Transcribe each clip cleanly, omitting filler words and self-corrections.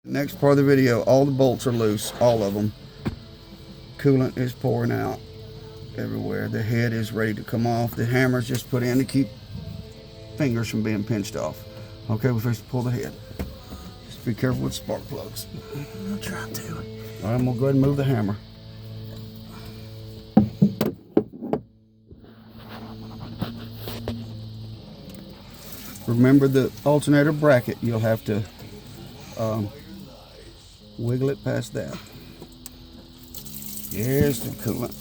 Next part of the video, all the bolts are loose, all of them. Coolant is pouring out everywhere. The head is ready to come off. The hammer's just put in to keep fingers from being pinched off. Okay, we're first to pull the head. Just be careful with spark plugs. I'll try to. All right, I'm gonna go ahead and move the hammer. Remember the alternator bracket, you'll have to wiggle it past that. Here's the coolant.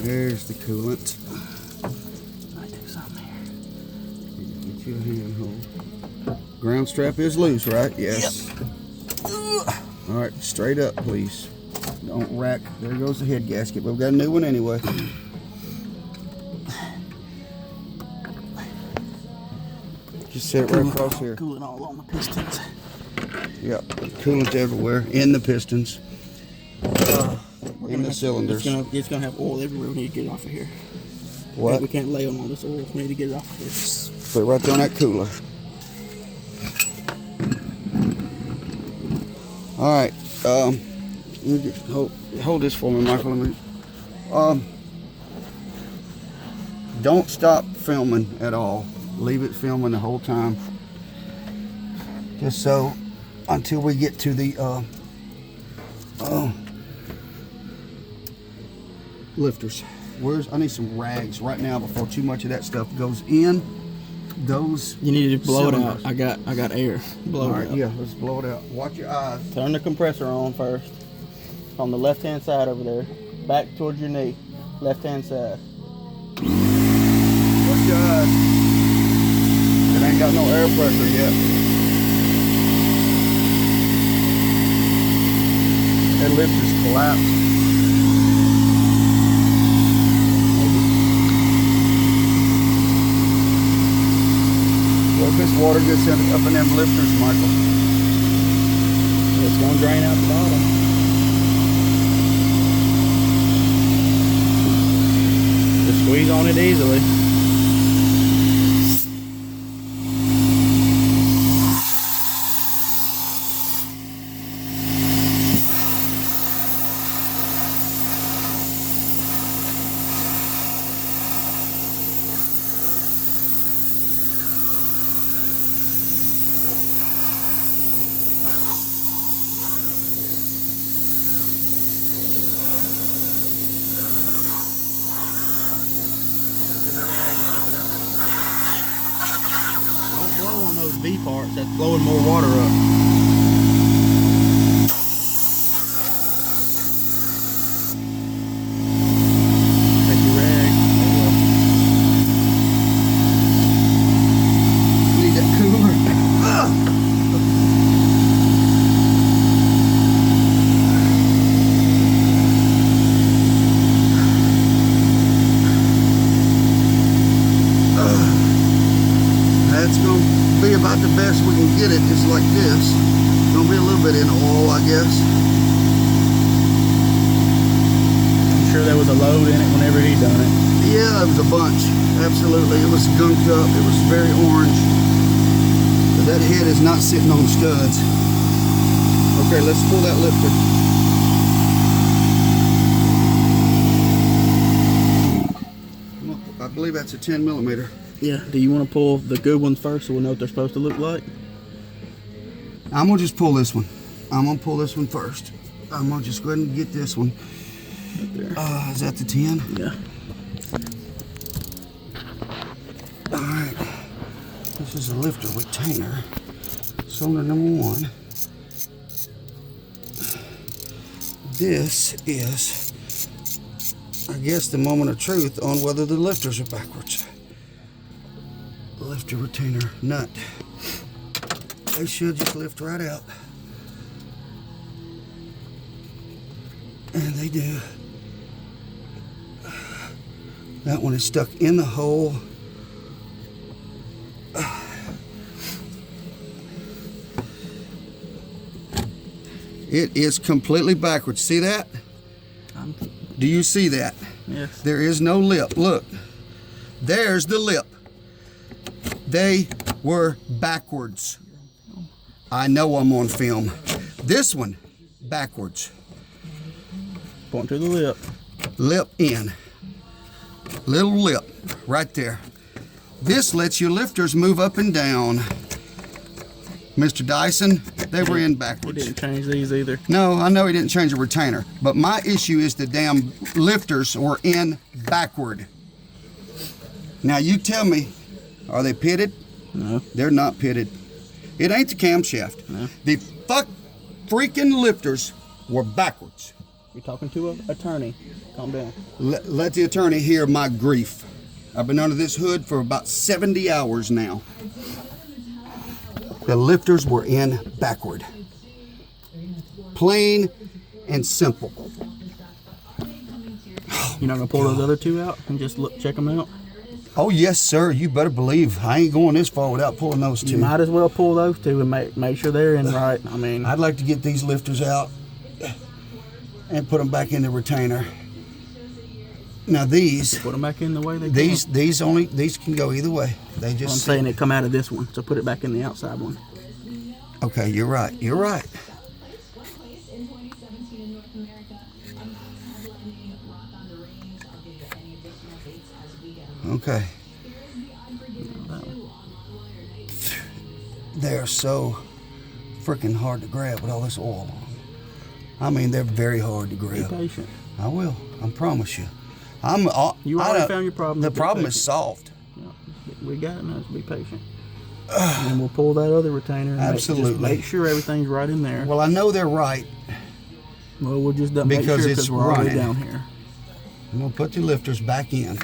There's the coolant. Might do something here. Get you a handhold. Ground strap is loose, right? Yes. Yep. All right, straight up, please. Don't rack. There goes the head gasket. But we've got a new one anyway. Just set it right across here. Coolant all on the pistons. Yep, coolant everywhere in the pistons, in the cylinders. It's gonna have oil everywhere. We need to get it off of here. What? We can't lay on all this oil. We need to get it off of here. Put it right there on that cooler. All right. Let me just hold this for me, Michael. Let me. Don't stop filming at all. Leave it filming the whole time. Just so until we get to the lifters. I need some rags right now before too much of that stuff goes in. Those You need to blow cylinders. it out. I got air. Blow All it right, out. yeah, let's blow it out. Watch your eyes. Turn the compressor on first. On the left hand side over there. Back towards your knee. Left hand side. Watch your eyes. It ain't got no air pressure yet. That lift just collapsed. Well, if this water gets up in them lifters, Michael. It's gonna drain out the bottom. Just squeeze on it easily. Don't blow on those V parts. That's blowing more water up. Take your rag. Need that cooler. That's going to be about the best we can get it, just like this. Going to be a little bit in oil, I guess. I'm sure there was a load in it whenever he done it. Yeah, it was a bunch. Absolutely. It was gunked up. It was very orange. But that head is not sitting on studs. Okay, let's pull that lifter. I believe that's a 10 millimeter. Yeah. Do you want to pull the good ones first so we'll know what they're supposed to look like? I'm going to just pull this one. I'm going to pull this one first. I'm going to just go ahead and get this one. Is that the 10? Yeah. Alright. This is a lifter retainer. Cylinder number 1. This is, I guess, the moment of truth on whether the lifters are backwards. Lifter retainer nut. They should just lift right out. And they do. That one is stuck in the hole. It is completely backwards. See that? Do you see that? Yes. There is no lip. Look, there's the lip. They were backwards. I know I'm on film. This one, backwards. Point to the lip. Lip in. Little lip right there. This lets your lifters move up and down. Mr. Dyson, they were in He backwards. didn't change these either. No, I know he didn't change the retainer, but my issue is the damn lifters were in backward. Now you tell me, are they pitted? No. They're not pitted. It ain't the camshaft. No. The freaking lifters were backwards. You're talking to an attorney. Calm down. Let the attorney hear my grief. I've been under this hood for about 70 hours now. The lifters were in backward. Plain and simple. You're not gonna pull those other two out and just look, check them out? Oh yes, sir. You better believe I ain't going this far without pulling those two. You might as well pull those two and make sure they're in right. I mean, I'd like to get these lifters out and put them back in the retainer. Now these, put them back in the way they these can go either way. They I'm just saying it come out of this one, so put it back in the outside one. Okay, you're right. You're right. Okay. They're so freaking hard to grab with all this oil on them. I mean, they're very hard to Be grab. patient. I will. I promise you. You already found your problem. The Be problem is patient. solved. Yeah, we got it now. Just be patient. And then we'll pull that other retainer. And Absolutely. Just make sure everything's right in there. Well, I know they're right. Well, we'll just make Because sure it's we're all the way running. down here. I'm going to put the lifters back in.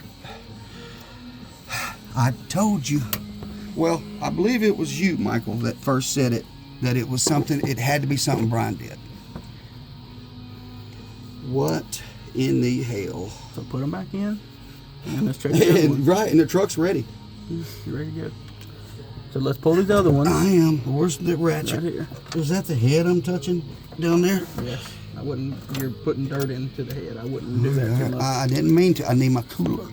I told you. Well, I believe it was you, Michael, that first said it, that it was something, it had to be something Brian did. What in the hell? So put them back in, and let's check the other one. Right, and the truck's ready. You ready to go? So let's pull these other ones. I am. Where's the ratchet? Right here. Is that the head I'm touching down there? Yes. I wouldn't. You're putting dirt into the head. I wouldn't do that too much. I didn't mean to. I need my cooler.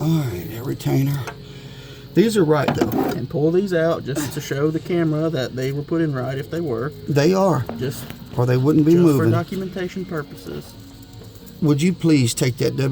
All right, a retainer. These are right though. And pull these out just to show the camera that they were put in right. If they were, They are, just or they wouldn't be for moving. documentation purposes. Would you please take that WD